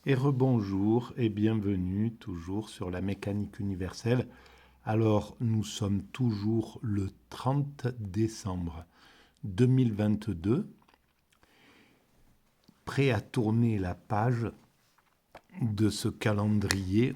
Et rebonjour et bienvenue toujours sur la mécanique universelle. Alors, nous sommes toujours le 30 décembre 2022, prêt à tourner la page de ce calendrier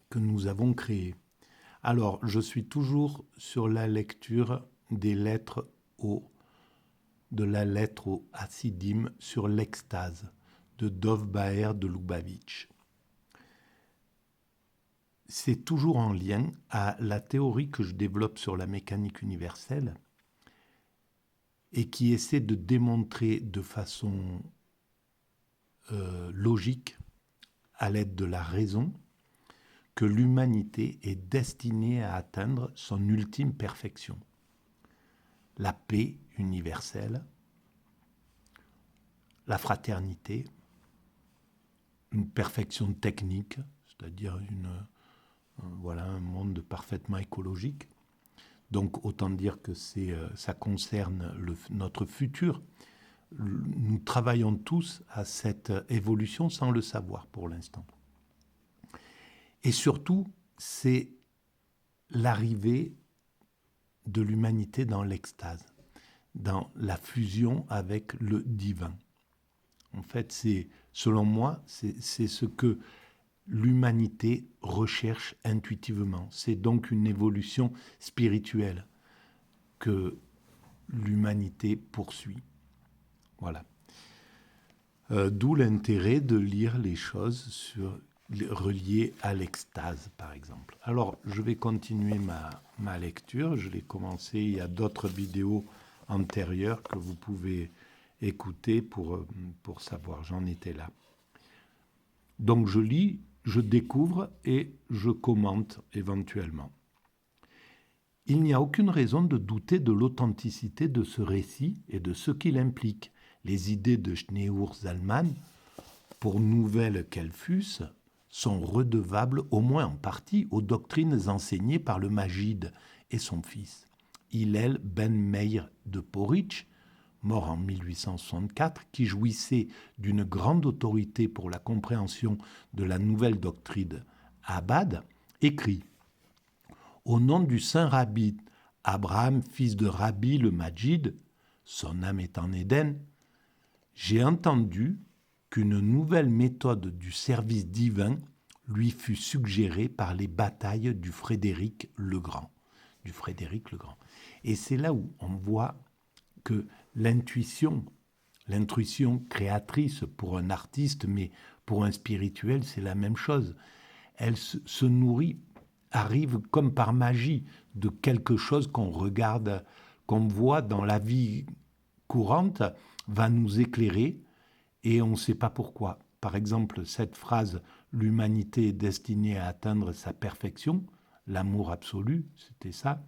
que nous avons créé. Alors, je suis toujours sur la lecture des lettres de la lettre au Hassidim sur l'extase de Dov Baer de Lubavitch. C'est toujours en lien à la théorie que je développe sur la mécanique universelle et qui essaie de démontrer de façon logique, à l'aide de la raison, que l'humanité est destinée à atteindre son ultime perfection. La paix universelle, la fraternité, une perfection technique, c'est-à-dire un monde parfaitement écologique. Donc autant dire que ça concerne notre futur. Nous travaillons tous à cette évolution sans le savoir pour l'instant. Et surtout, c'est l'arrivée de l'humanité dans l'extase, dans la fusion avec le divin. En fait, selon moi, c'est ce que l'humanité recherche intuitivement. C'est donc une évolution spirituelle que l'humanité poursuit. Voilà. D'où l'intérêt de lire les choses reliées à l'extase, par exemple. Alors, je vais continuer ma lecture. Je l'ai commencé, il y a d'autres vidéos antérieures que vous pouvez écouter pour savoir. J'en étais là. Donc, je lis, je découvre et je commente éventuellement. Il n'y a aucune raison de douter de l'authenticité de ce récit et de ce qu'il implique. Les idées de Schneur Zalman, pour nouvelles qu'elles fussent, sont redevables au moins en partie aux doctrines enseignées par le Magide et son fils. Hillel ben Meir de Poritch, mort en 1864, qui jouissait d'une grande autorité pour la compréhension de la nouvelle doctrine Abad, écrit « Au nom du saint Rabbi Abraham, fils de Rabbi le Magid, son âme est en Éden, j'ai entendu qu'une nouvelle méthode du service divin lui fut suggérée par les batailles du Frédéric le Grand. Et c'est là où on voit que l'intuition créatrice pour un artiste, mais pour un spirituel, c'est la même chose. Elle se nourrit, arrive comme par magie de quelque chose qu'on regarde, qu'on voit dans la vie courante, va nous éclairer et on ne sait pas pourquoi. Par exemple, cette phrase « l'humanité est destinée à atteindre sa perfection », l'amour absolu, c'était ça.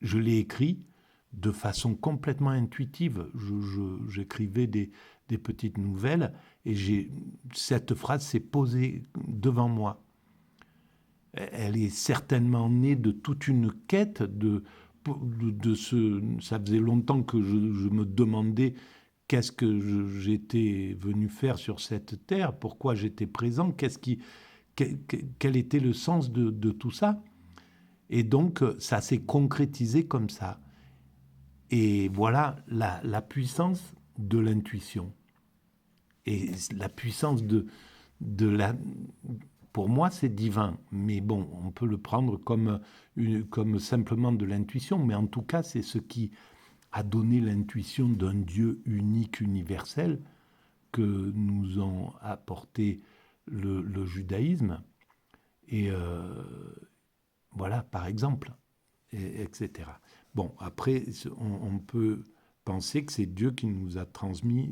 Je l'ai écrit de façon complètement intuitive. J'écrivais des petites nouvelles et cette phrase s'est posée devant moi. Elle est certainement née de toute une quête ça faisait longtemps que je me demandais qu'est-ce que j'étais venu faire sur cette terre, pourquoi j'étais présent, quel était le sens de tout ça. Et donc, ça s'est concrétisé comme ça. Et voilà la puissance de l'intuition. Et la puissance pour moi, c'est divin. Mais bon, on peut le prendre comme simplement de l'intuition. Mais en tout cas, c'est ce qui a donné l'intuition d'un Dieu unique, universel, que nous ont apporté le judaïsme. Et voilà, par exemple, etc. Bon, après, on peut penser que c'est Dieu qui nous a transmis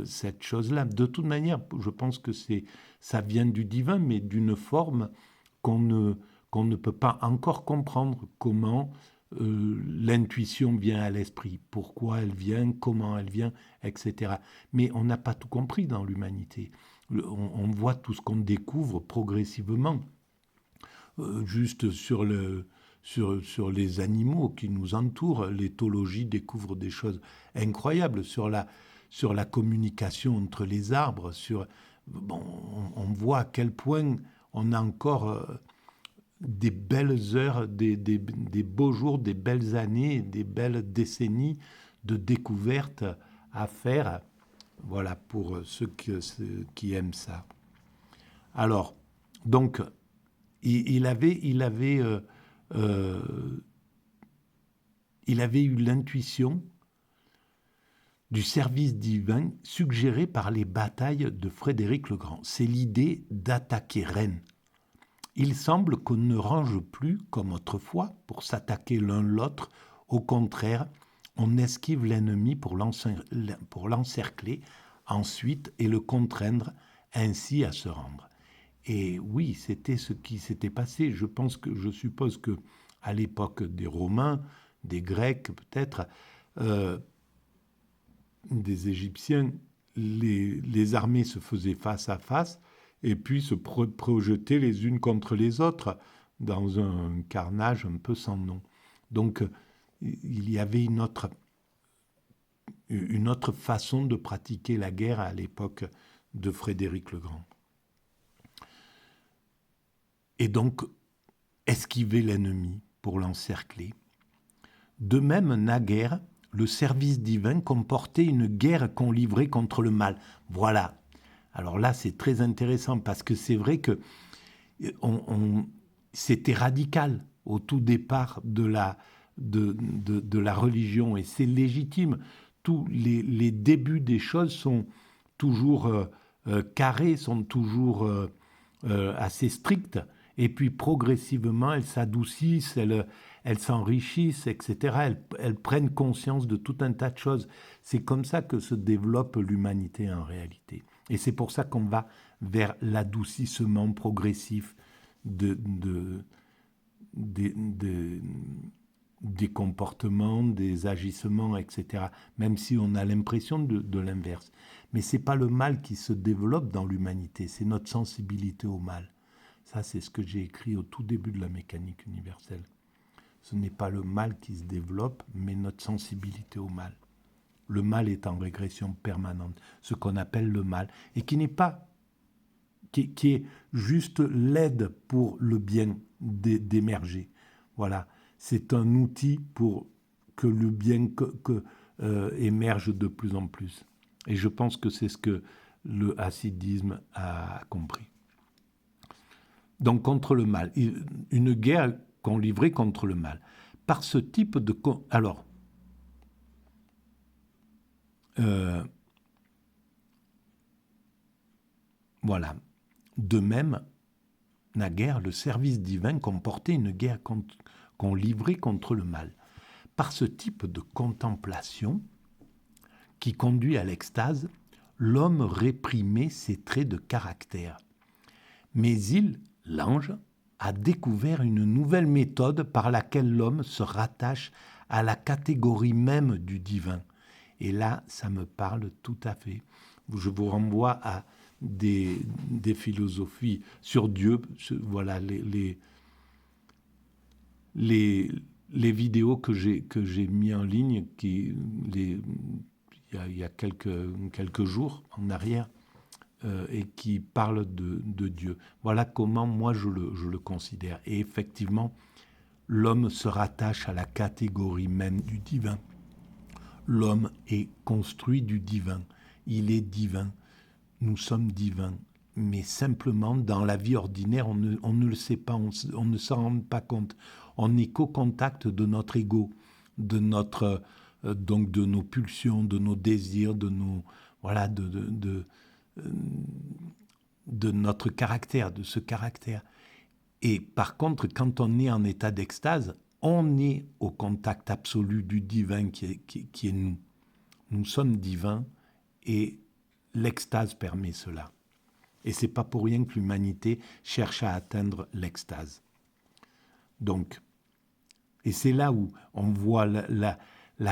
cette chose-là. De toute manière, je pense que ça vient du divin, mais d'une forme qu'on ne peut pas encore comprendre comment l'intuition vient à l'esprit, pourquoi elle vient, comment elle vient, etc. Mais on n'a pas tout compris dans l'humanité. On voit tout ce qu'on découvre progressivement. Juste sur les animaux qui nous entourent, l'éthologie découvre des choses incroyables. Sur sur la communication entre les arbres, bon, on voit à quel point on a encore des belles heures, des beaux jours, des belles années, des belles décennies de découvertes à faire, voilà, pour ceux qui aiment ça. Alors, donc, il avait eu l'intuition du service divin suggéré par les batailles de Frédéric le Grand. C'est l'idée d'attaquer Rennes. Il semble qu'on ne range plus comme autrefois pour s'attaquer l'un l'autre. Au contraire, on esquive l'ennemi pour l'encercler ensuite et le contraindre ainsi à se rendre. Et oui, c'était ce qui s'était passé. Je suppose que à l'époque des Romains, des Grecs peut-être, des Égyptiens, les armées se faisaient face à face et puis se projetaient les unes contre les autres dans un carnage un peu sans nom. Donc, il y avait une autre façon de pratiquer la guerre à l'époque de Frédéric le Grand. Et donc, esquiver l'ennemi pour l'encercler. De même, naguère, le service divin comportait une guerre qu'on livrait contre le mal. Voilà. Alors là, c'est très intéressant parce que c'est vrai que c'était radical au tout départ de la religion et c'est légitime. Tous les débuts des choses sont toujours carrés, sont toujours assez stricts. Et puis progressivement, elles s'adoucissent, elles s'enrichissent, etc. Elles prennent conscience de tout un tas de choses. C'est comme ça que se développe l'humanité en réalité. Et c'est pour ça qu'on va vers l'adoucissement progressif des comportements, des agissements, etc. Même si on a l'impression de l'inverse. Mais ce n'est pas le mal qui se développe dans l'humanité, c'est notre sensibilité au mal. Ça, c'est ce que j'ai écrit au tout début de la mécanique universelle. Ce n'est pas le mal qui se développe, mais notre sensibilité au mal. Le mal est en régression permanente, ce qu'on appelle le mal, et qui n'est pas, qui est juste l'aide pour le bien d'émerger. Voilà, c'est un outil pour que le bien émerge de plus en plus. Et je pense que c'est ce que le hassidisme a compris. Donc contre le mal, une guerre qu'on livrait contre le mal. Par ce type de... Alors, voilà. De même, naguère, le service divin comportait une guerre qu'on livrait contre le mal. Par ce type de contemplation qui conduit à l'extase, l'homme réprimait ses traits de caractère. Mais l'ange, a découvert une nouvelle méthode par laquelle l'homme se rattache à la catégorie même du divin. Et là, ça me parle tout à fait. Je vous renvoie à des philosophies sur Dieu. Voilà les vidéos que j'ai mis en ligne il y a quelques jours en arrière. Et qui parle de Dieu. Voilà comment moi je le considère. Et effectivement, l'homme se rattache à la catégorie même du divin. L'homme est construit du divin. Il est divin. Nous sommes divins. Mais simplement, dans la vie ordinaire, on ne le sait pas, on ne s'en rend pas compte. On n'est qu'au contact de notre ego, donc de nos pulsions, de nos désirs, de notre caractère, de ce caractère. Et par contre, quand on est en état d'extase, on est au contact absolu du divin qui est nous. Nous sommes divins et l'extase permet cela. Et ce n'est pas pour rien que l'humanité cherche à atteindre l'extase. Donc, et c'est là où on voit la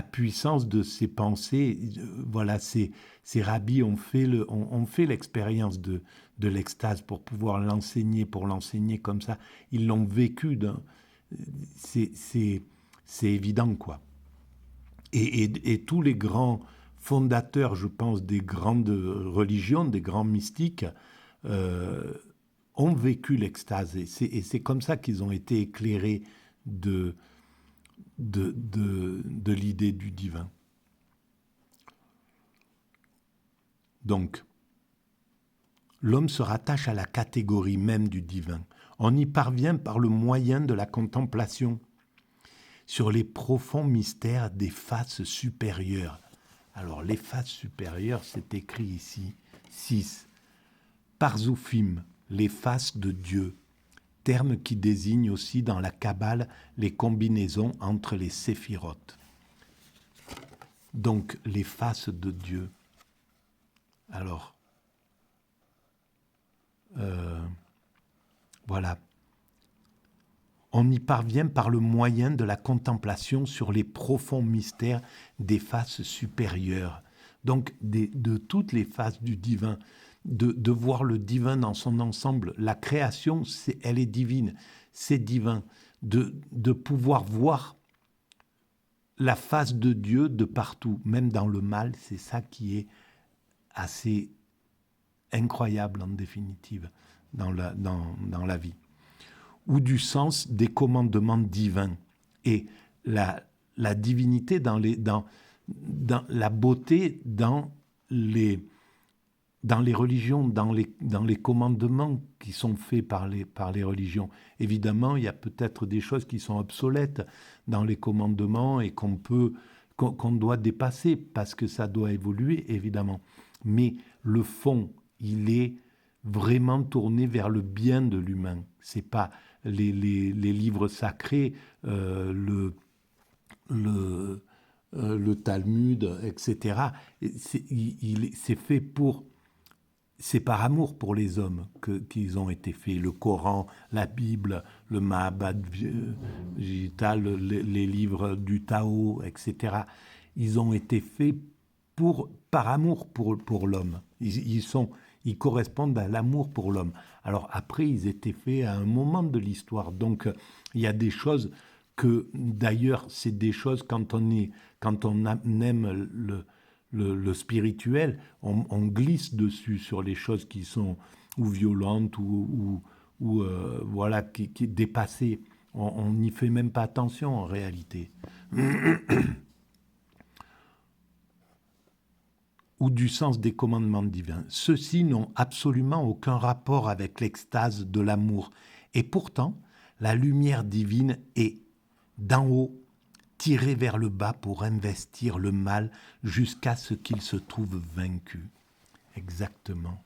puissance de ces pensées. Voilà, ces rabbis ont fait l'expérience de l'extase pour pouvoir l'enseigner comme ça. Ils l'ont vécu. C'est évident, quoi. Et tous les grands fondateurs, je pense, des grandes religions, des grands mystiques, ont vécu l'extase. Et c'est comme ça qu'ils ont été éclairés de l'idée du divin. Donc, l'homme se rattache à la catégorie même du divin. On y parvient par le moyen de la contemplation sur les profonds mystères des faces supérieures. Alors, les faces supérieures, c'est écrit ici, 6. Parzoufim, les faces de Dieu, terme qui désigne aussi dans la Kabbale les combinaisons entre les séphirotes. Donc, les faces de Dieu. Alors, voilà. On y parvient par le moyen de la contemplation sur les profonds mystères des faces supérieures. Donc, de toutes les faces du divin, de voir le divin dans son ensemble. La création, elle est divine, c'est divin. De pouvoir voir la face de Dieu de partout, même dans le mal, c'est ça qui est assez incroyable en définitive dans la vie. Ou du sens des commandements divins. Et la divinité dans la beauté dans les religions, dans les commandements qui sont faits par les religions. Évidemment, il y a peut-être des choses qui sont obsolètes dans les commandements et qu'on doit dépasser parce que ça doit évoluer, évidemment. Mais le fond, il est vraiment tourné vers le bien de l'humain. C'est pas les livres sacrés, le Talmud, etc. C'est fait c'est par amour pour les hommes qu'ils ont été faits. Le Coran, la Bible, le Mahabharata, les livres du Tao, etc. Ils ont été faits par amour pour l'homme. Ils correspondent à l'amour pour l'homme. Alors après, ils étaient faits à un moment de l'histoire. Donc, il y a des choses que, d'ailleurs, c'est des choses, quand on aime le spirituel, on glisse dessus sur les choses qui sont ou violentes ou voilà, qui dépassées. On n'y fait même pas attention en réalité. Ou du sens des commandements divins. Ceux-ci n'ont absolument aucun rapport avec l'extase de l'amour. Et pourtant, la lumière divine est, d'en haut, tirée vers le bas pour investir le mal jusqu'à ce qu'il se trouve vaincu. Exactement.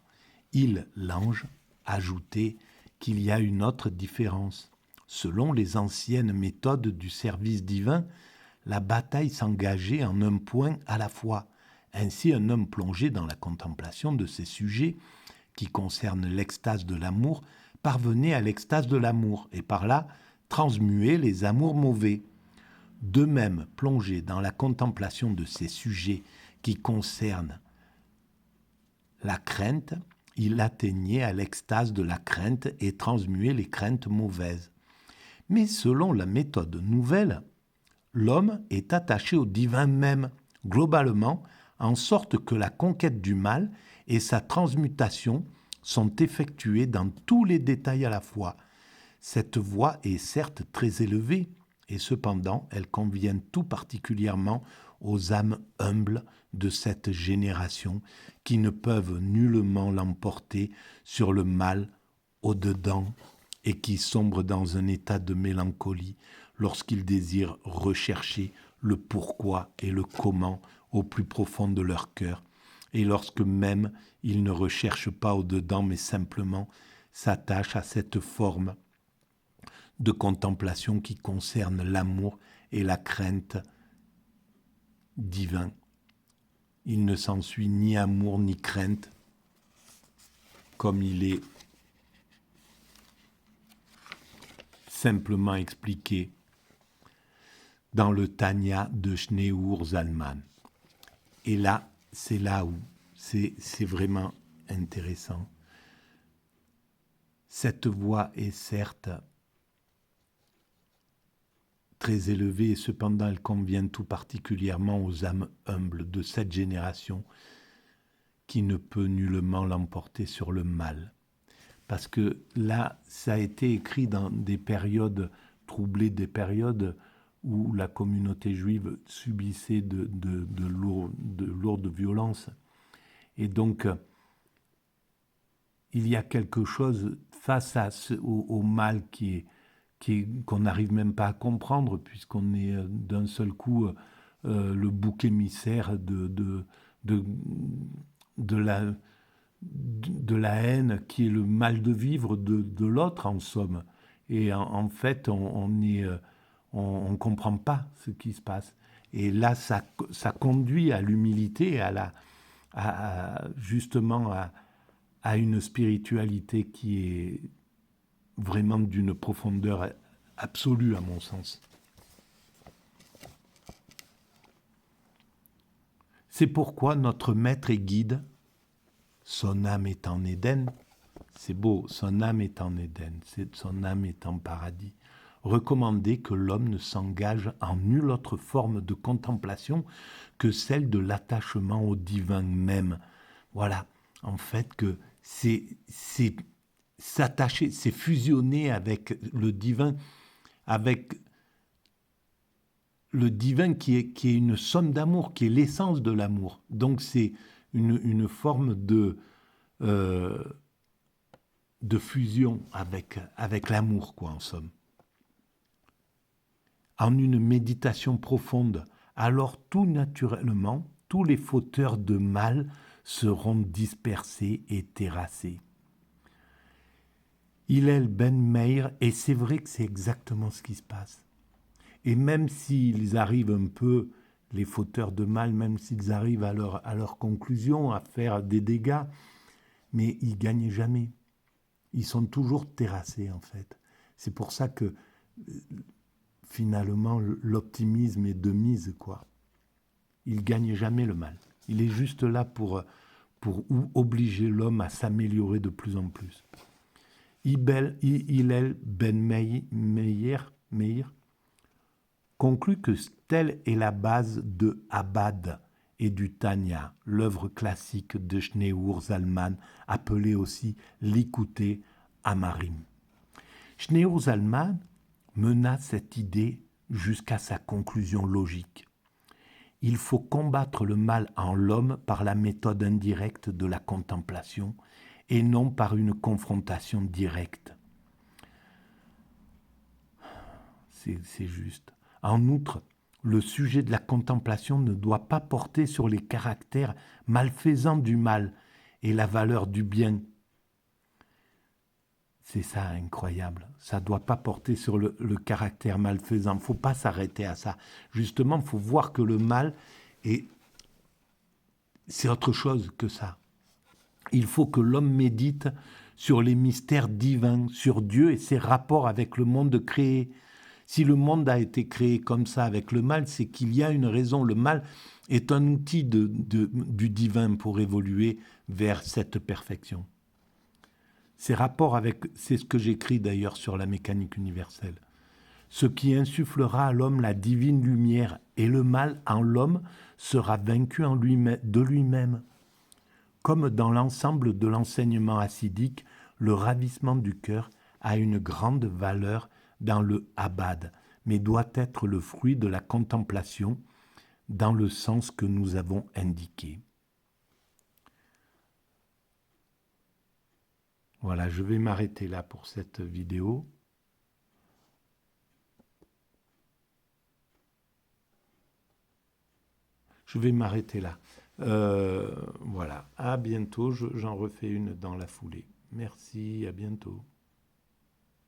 Il, l'ange, ajoutait qu'il y a une autre différence. Selon les anciennes méthodes du service divin, la bataille s'engageait en un point à la fois. Ainsi, un homme plongé dans la contemplation de ces sujets qui concernent l'extase de l'amour parvenait à l'extase de l'amour et par là transmuait les amours mauvais. De même, plongé dans la contemplation de ces sujets qui concernent la crainte, il atteignait à l'extase de la crainte et transmuait les craintes mauvaises. Mais selon la méthode nouvelle, l'homme est attaché au divin même, globalement, en sorte que la conquête du mal et sa transmutation sont effectuées dans tous les détails à la fois. Cette voie est certes très élevée, et cependant elle convient tout particulièrement aux âmes humbles de cette génération qui ne peuvent nullement l'emporter sur le mal au-dedans et qui sombrent dans un état de mélancolie lorsqu'ils désirent rechercher le pourquoi et le comment au plus profond de leur cœur, et lorsque même ils ne recherchent pas au-dedans, mais simplement s'attachent à cette forme de contemplation qui concerne l'amour et la crainte divin. Il ne s'ensuit ni amour ni crainte, comme il est simplement expliqué dans le Tanya de Schneur Zalman. Et là, c'est là où c'est vraiment intéressant. Cette voie est certes très élevée, et cependant elle convient tout particulièrement aux âmes humbles de cette génération qui ne peut nullement l'emporter sur le mal. Parce que là, ça a été écrit dans des périodes troublées, des périodes où la communauté juive subissait de lourdes violences. Et donc, il y a quelque chose face au mal qu'on n'arrive même pas à comprendre, puisqu'on est d'un seul coup le bouc émissaire de la haine qui est le mal de vivre de l'autre, en somme. Et en fait, on ne comprend pas ce qui se passe. Et là, ça conduit à l'humilité, justement à une spiritualité qui est vraiment d'une profondeur absolue, à mon sens. C'est pourquoi notre maître et guide, son âme est en Éden, c'est beau, son âme est en Éden, son âme est en paradis, recommandait que l'homme ne s'engage en nulle autre forme de contemplation que celle de l'attachement au divin même. Voilà, en fait, que c'est s'attacher, c'est fusionner avec le divin qui est une somme d'amour, qui est l'essence de l'amour. Donc c'est une forme de fusion avec l'amour, quoi, en somme. En une méditation profonde, alors tout naturellement, tous les fauteurs de mal seront dispersés et terrassés. Hillel Ben Meir, et c'est vrai que c'est exactement ce qui se passe. Et même s'ils arrivent un peu, les fauteurs de mal, même s'ils arrivent à leur conclusion, à faire des dégâts, mais ils ne gagnent jamais. Ils sont toujours terrassés, en fait. C'est pour ça que, finalement, l'optimisme est de mise, quoi. Il ne gagne jamais le mal. Il est juste là pour obliger l'homme à s'améliorer de plus en plus. Hillel Ben Meir conclut que telle est la base de Abad et du Tanya, l'œuvre classique de Shneur Zalman, appelée aussi l'Ikouté Amarim. Shneur Zalman mena cette idée jusqu'à sa conclusion logique. Il faut combattre le mal en l'homme par la méthode indirecte de la contemplation et non par une confrontation directe. C'est juste. En outre, le sujet de la contemplation ne doit pas porter sur les caractères malfaisants du mal et la valeur du bien. C'est ça, incroyable. Ça ne doit pas porter sur le caractère malfaisant. Il ne faut pas s'arrêter à ça. Justement, il faut voir que le mal, c'est autre chose que ça. Il faut que l'homme médite sur les mystères divins, sur Dieu et ses rapports avec le monde créé. Si le monde a été créé comme ça avec le mal, c'est qu'il y a une raison. Le mal est un outil du divin pour évoluer vers cette perfection. Ces rapports avec, c'est ce que j'écris d'ailleurs sur la mécanique universelle. Ce qui insufflera à l'homme la divine lumière et le mal en l'homme sera vaincu de lui-même. Comme dans l'ensemble de l'enseignement hassidique, le ravissement du cœur a une grande valeur dans le Habad, mais doit être le fruit de la contemplation dans le sens que nous avons indiqué. Voilà, je vais m'arrêter là pour cette vidéo. Je vais m'arrêter là. Voilà, à bientôt, j'en refais une dans la foulée. Merci, à bientôt.